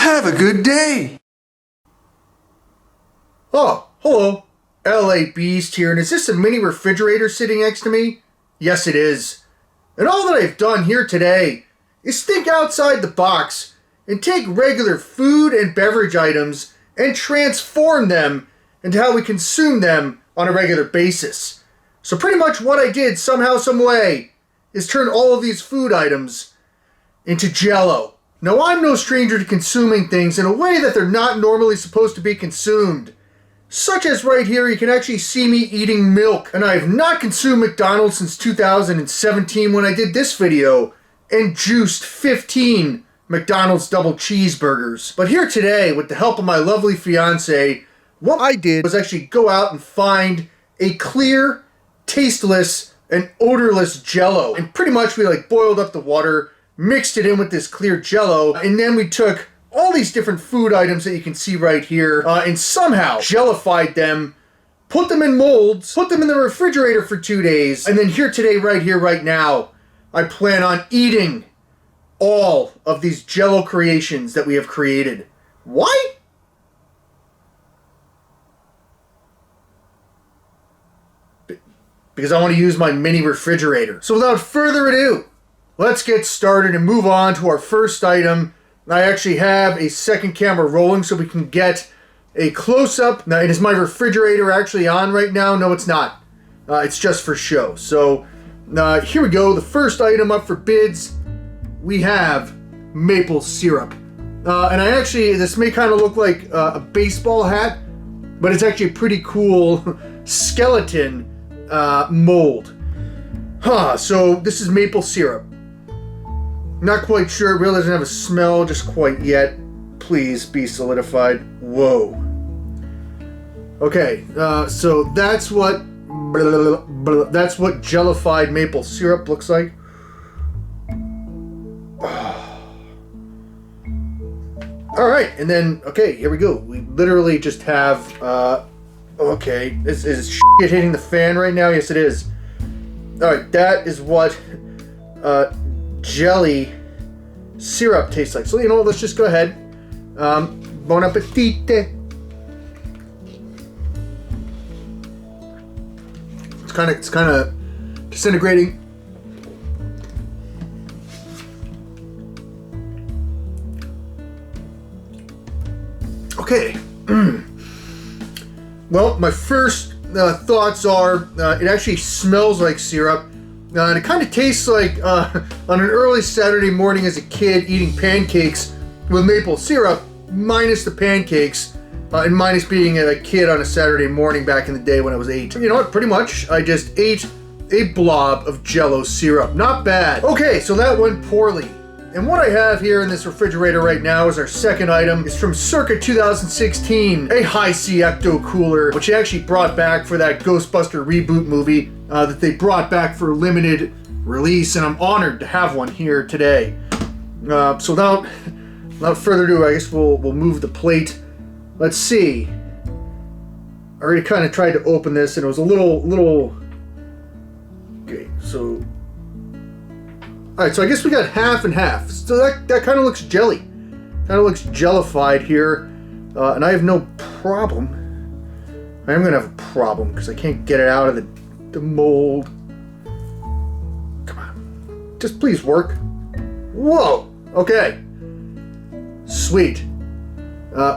Have a good day. Oh, hello. LA Beast here, and is this a mini refrigerator sitting next to me? Yes, it is. And all that I've done here today is think outside the box and take regular food and beverage items and transform them into how we consume them on a regular basis. So pretty much what I did somehow, some way, is turn all of these food items into Jello. Now, I'm no stranger to consuming things in a way that they're not normally supposed to be consumed. Such as right here, you can actually see me eating milk. And I have not consumed McDonald's since 2017 when I did this video and juiced 15 McDonald's double cheeseburgers. But here today, with the help of my lovely fiance, what I did was actually go out and find a clear, tasteless, and odorless Jello. And pretty much we boiled up the water, mixed it in with this clear Jello, and then we took all these different food items that you can see right here and somehow jellified them, put them in molds, put them in the refrigerator for 2 days, and then here today, right here, right now, I plan on eating all of these Jello creations that we have created. Why? Because I want to use my mini refrigerator. So without further ado, let's get started and move on to our first item. I actually have a second camera rolling so we can get a close-up. Now, is my refrigerator actually on right now? No, it's not. It's just for show. So here we go. The first item up for bids, we have maple syrup. And this may kind of look like a baseball hat, but it's actually a pretty cool skeleton mold. So this is maple syrup. Not quite sure. It really doesn't have a smell just quite yet. Please be solidified. Whoa. Okay, so that's what jellified maple syrup looks like. All right, and then here we go. We literally just have is shit hitting the fan right now? Yes, it is. All right, that is what jelly syrup tastes like. So, let's just go ahead. Bon appetit. It's kind of disintegrating. Okay. Well, my first thoughts are it actually smells like syrup. And it kind of tastes like on an early Saturday morning as a kid eating pancakes with maple syrup, minus the pancakes, and minus being a kid on a Saturday morning back in the day when I was 8. You know what? Pretty much, I just ate a blob of Jello syrup. Not bad. Okay, so that went poorly. And what I have here in this refrigerator right now is our second item. It's from circa 2016, a Hi-C Ecto Cooler, which they actually brought back for that Ghostbuster reboot movie that they brought back for limited release, and I'm honored to have one here today. So without further ado, I guess we'll move the plate. Let's see. I already kind of tried to open this, and it was a little. Okay, so. Alright, so I guess we got half and half. So that kind of looks jelly. Kind of looks jellified here. And I have no problem. I am going to have a problem because I can't get it out of the mold. Come on. Just please work. Whoa! Okay. Sweet.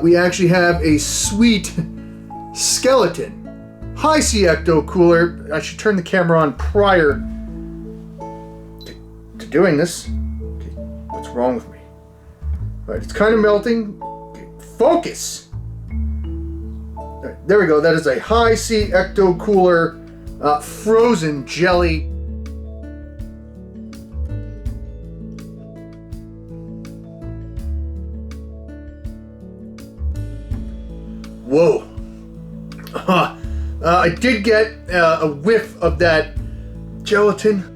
We actually have a sweet skeleton Hi-C Ecto Cooler. I should turn the camera on prior doing this. Okay, what's wrong with me? All right, it's kind of melting. Okay, focus. All right, there we go. That is a Hi-C Ecto Cooler frozen jelly. Whoa. I did get a whiff of that gelatin.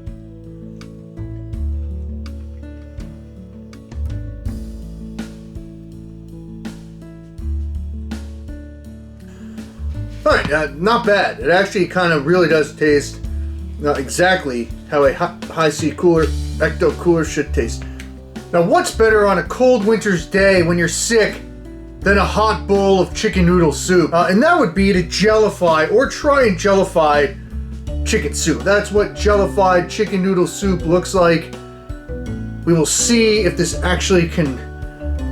Alright, not bad. It actually kind of really does taste exactly how a Hi-C Ecto Cooler should taste. Now, what's better on a cold winter's day when you're sick than a hot bowl of chicken noodle soup? And that would be to jellify or try and jellify chicken soup. That's what jellified chicken noodle soup looks like. We will see if this actually can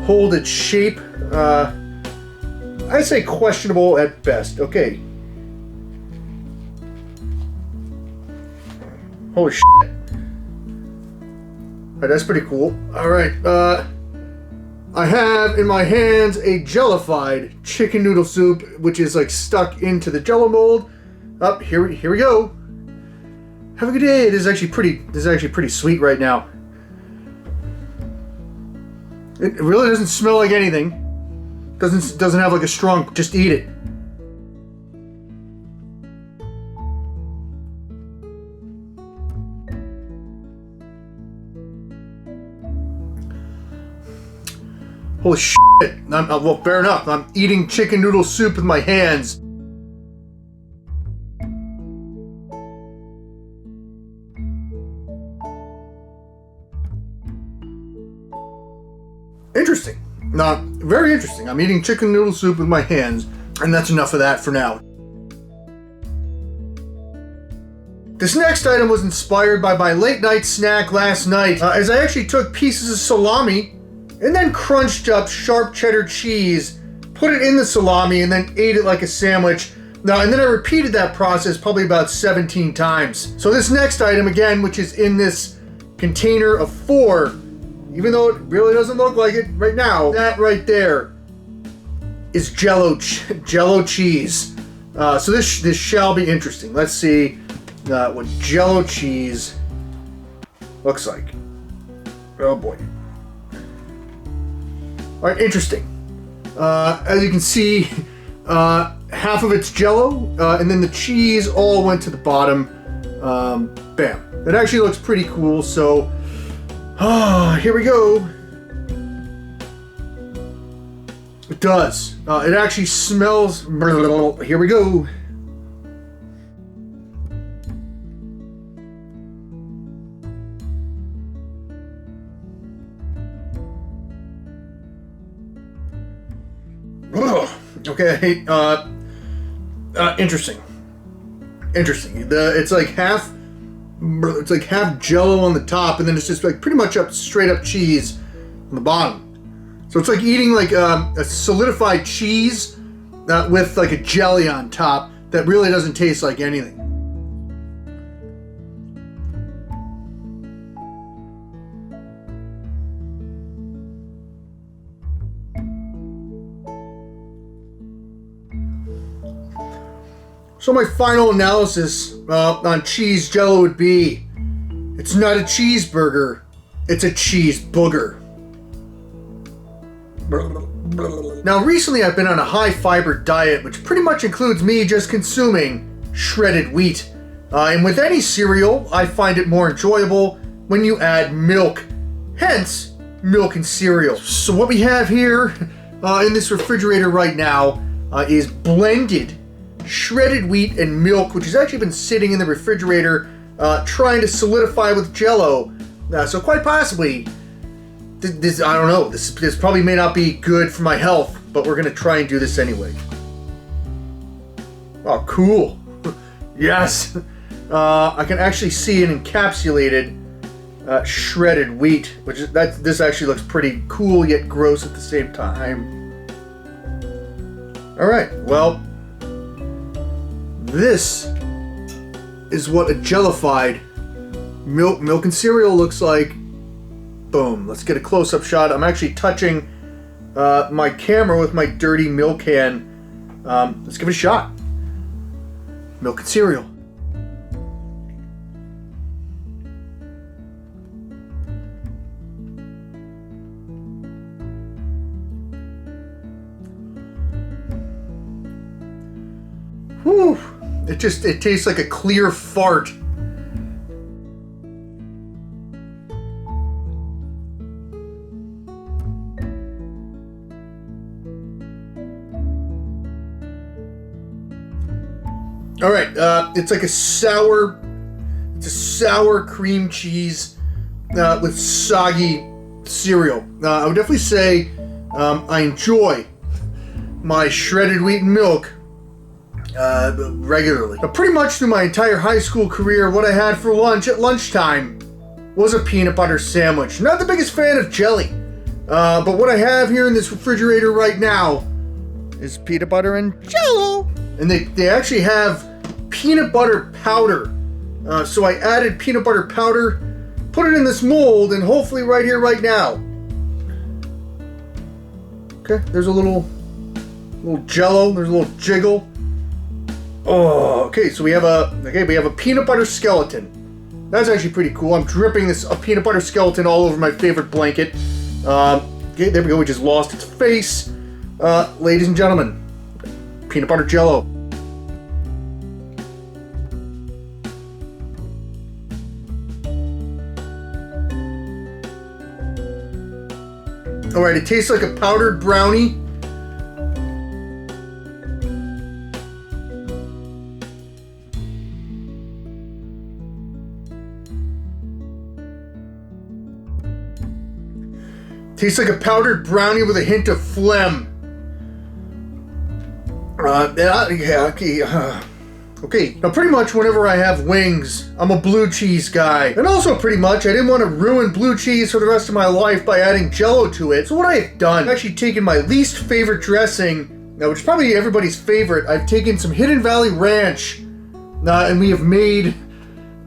hold its shape. I'd say questionable at best. Okay. Holy shit. That's pretty cool. Alright, I have in my hands a jellified chicken noodle soup, which is like stuck into the Jello mold. Here we go. Have a good day. This is actually pretty sweet right now. It really doesn't smell like anything. Doesn't have like a strong, just eat it. Holy shit. Well, fair enough. I'm eating chicken noodle soup with my hands. Interesting. Very interesting. I'm eating chicken noodle soup with my hands, and that's enough of that for now. This next item was inspired by my late night snack last night, as I actually took pieces of salami and then crunched up sharp cheddar cheese, put it in the salami, and then ate it like a sandwich. And then I repeated that process probably about 17 times. So this next item, again, which is in this container of 4, even though it really doesn't look like it right now, that right there is Jello cheese. So this shall be interesting. Let's see what Jello cheese looks like. Oh boy. All right, interesting. As you can see, half of it's Jello, and then the cheese all went to the bottom. Bam. It actually looks pretty cool. So. Here we go. It does. It actually smells. Here we go. Okay. Interesting. It's like half. It's like half Jello on the top, and then it's just like pretty much straight up cheese on the bottom. So it's like eating like a solidified cheese with like a jelly on top that really doesn't taste like anything. So my final analysis on cheese Jello would be, it's not a cheeseburger, it's a cheese booger. Now recently I've been on a high fiber diet, which pretty much includes me just consuming shredded wheat. And with any cereal, I find it more enjoyable when you add milk. Hence, milk and cereal. So what we have here in this refrigerator right now is blended shredded wheat and milk, which has actually been sitting in the refrigerator trying to solidify with Jello. So quite possibly, this I don't know, this probably may not be good for my health, but we're gonna try and do this anyway. Oh, cool. Yes. I can actually see an encapsulated shredded wheat, which is, this actually looks pretty cool yet gross at the same time. All right, well, this is what a jellified milk and cereal looks like. Boom. Let's get a close-up shot. I'm actually touching my camera with my dirty milk can. Let's give it a shot. Milk and cereal. Whew. It tastes like a clear fart. All right, it's like a sour cream cheese with soggy cereal. I would definitely say I enjoy my shredded wheat and milk regularly. Now, pretty much through my entire high school career, what I had for lunch at lunchtime was a peanut butter sandwich. Not the biggest fan of jelly, but what I have here in this refrigerator right now is peanut butter and Jello. And they actually have peanut butter powder. So I added peanut butter powder, put it in this mold, and hopefully right here, right now. Okay, there's a little Jello. There's a little jiggle. Oh, okay. So we have a peanut butter skeleton. That's actually pretty cool. I'm dripping a peanut butter skeleton all over my favorite blanket. Okay, there we go. We just lost its face. Ladies and gentlemen, peanut butter Jello. All right, it tastes like a powdered brownie. Tastes like a powdered brownie with a hint of phlegm. Okay, now pretty much whenever I have wings, I'm a blue cheese guy. And also pretty much, I didn't want to ruin blue cheese for the rest of my life by adding Jello to it. So what I have done, I've actually taken my least favorite dressing, which is probably everybody's favorite. I've taken some Hidden Valley Ranch, and we have made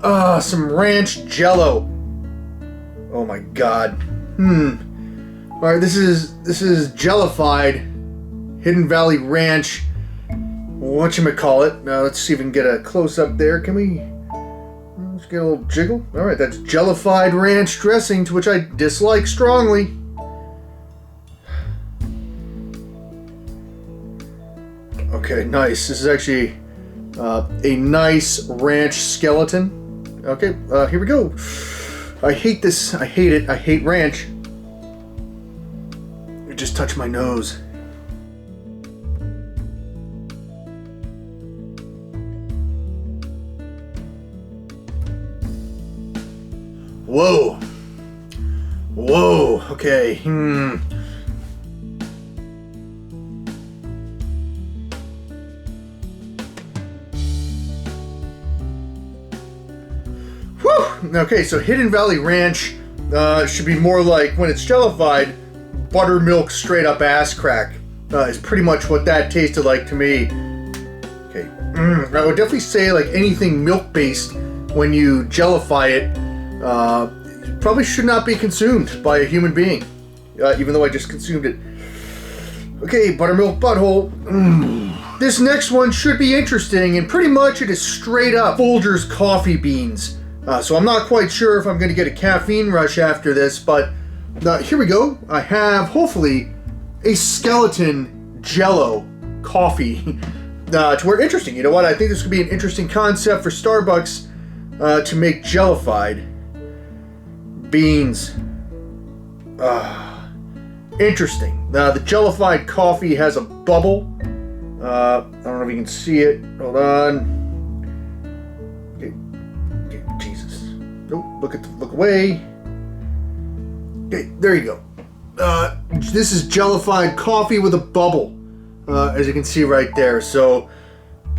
some ranch Jello. Oh my god. All right, this is Jellified Hidden Valley Ranch. Whatchamacallit. Now let's see if we can get a close up there. Can we? Let's get a little jiggle. All right, that's Jellified Ranch dressing, to which I dislike strongly. Okay, nice. This is actually a nice ranch skeleton. Okay, here we go. I hate this. I hate it. I hate ranch. It just touched my nose. Whoa. Whoa. Okay. Whew. Okay, so Hidden Valley Ranch should be more like, when it's jellified, buttermilk straight up ass crack is pretty much what that tasted like to me. Okay. I would definitely say like anything milk based, when you jellify it, probably should not be consumed by a human being, even though I just consumed it. Okay, buttermilk butthole. This next one should be interesting, and pretty much it is straight up Folgers coffee beans. So I'm not quite sure if I'm going to get a caffeine rush after this, but here we go. I have, hopefully, a skeleton Jello coffee. To where, interesting, you know what? I think this could be an interesting concept for Starbucks to make jellified beans. Interesting. The jellified coffee has a bubble. I don't know if you can see it. Hold on. Okay, Jesus. Nope. Look away. Okay, there you go. This is jellified coffee with a bubble, as you can see right there. So,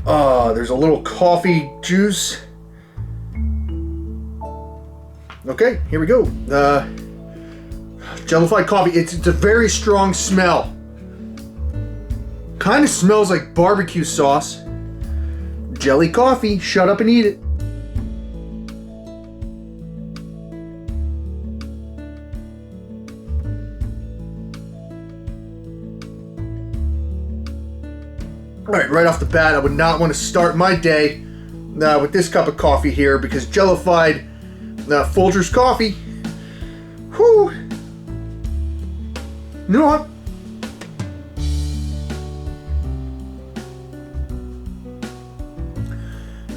there's a little coffee juice. Okay, here we go. Jellified coffee. It's a very strong smell. Kind of smells like barbecue sauce. Jelly coffee. Shut up and eat it. Alright, right off the bat, I would not want to start my day with this cup of coffee here, because jellified Folgers coffee. Whew. You know what?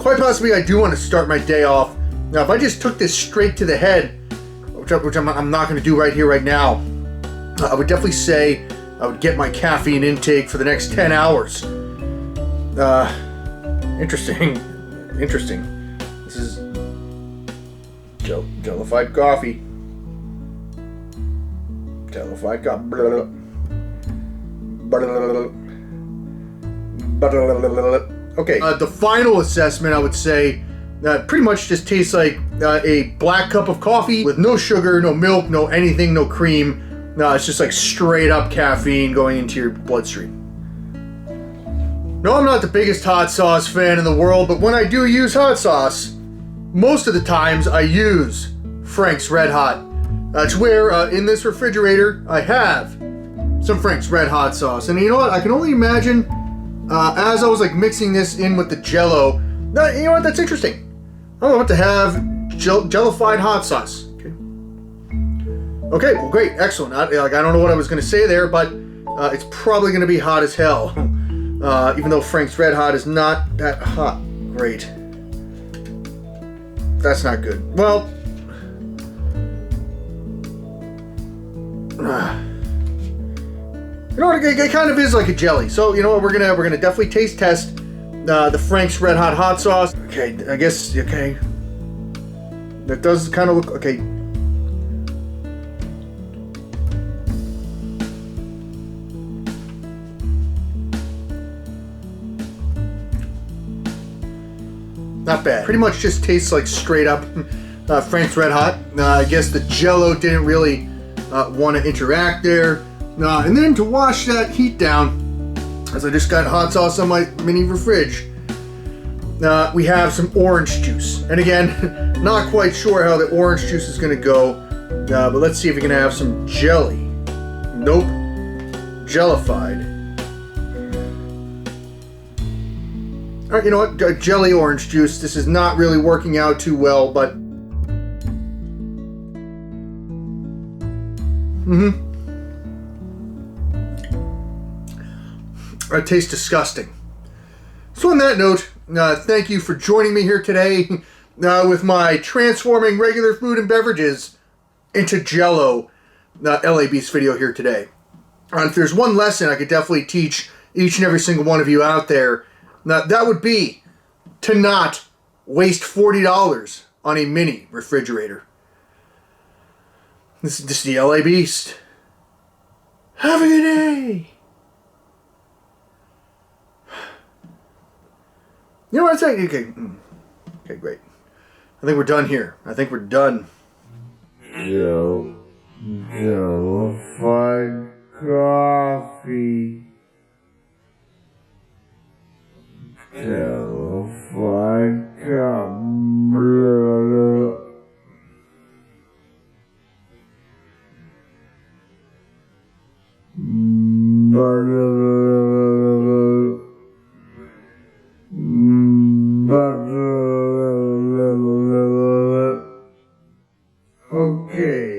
Quite possibly I do want to start my day off. Now, if I just took this straight to the head, which I'm not going to do right here, right now, I would definitely say I would get my caffeine intake for the next 10 hours. Interesting. This is jellified coffee. Jellified got okay. The final assessment, I would say, pretty much just tastes like a black cup of coffee with no sugar, no milk, no anything, no cream. No, it's just like straight up caffeine going into your bloodstream. No, I'm not the biggest hot sauce fan in the world, but when I do use hot sauce, most of the times I use Frank's Red Hot. That's where in this refrigerator I have some Frank's Red Hot sauce. And you know what? I can only imagine as I was like mixing this in with the Jello. You know what? That's interesting. I want to have Jellified hot sauce. Okay, well, great, excellent. I don't know what I was going to say there, but it's probably going to be hot as hell. Even though Frank's Red Hot is not that hot. Great. That's not good. Well, you know what? It kind of is like a jelly. So you know what? We're gonna definitely taste test the Frank's Red Hot sauce. Okay, I guess. Okay, that does kind of look okay. Not bad. Pretty much just tastes like straight up Frank's Red Hot. I guess the Jello didn't really want to interact there. And then to wash that heat down, as I just got hot sauce on my mini fridge, we have some orange juice. And again, not quite sure how the orange juice is going to go, but let's see if we can have some jelly. Nope. Jellified. All right, you know what? Jelly orange juice. This is not really working out too well, but it tastes disgusting. So on that note, thank you for joining me here today with my transforming regular food and beverages into Jello LA-Beast video here today. If there's one lesson I could definitely teach each and every single one of you out there, that would be to not waste $40 on a mini refrigerator. This is the LA-Beast. Have a good day. You know what I'm saying? Okay, great. I think we're done here. I think we're done. Jellified coffee. Jellified Okay.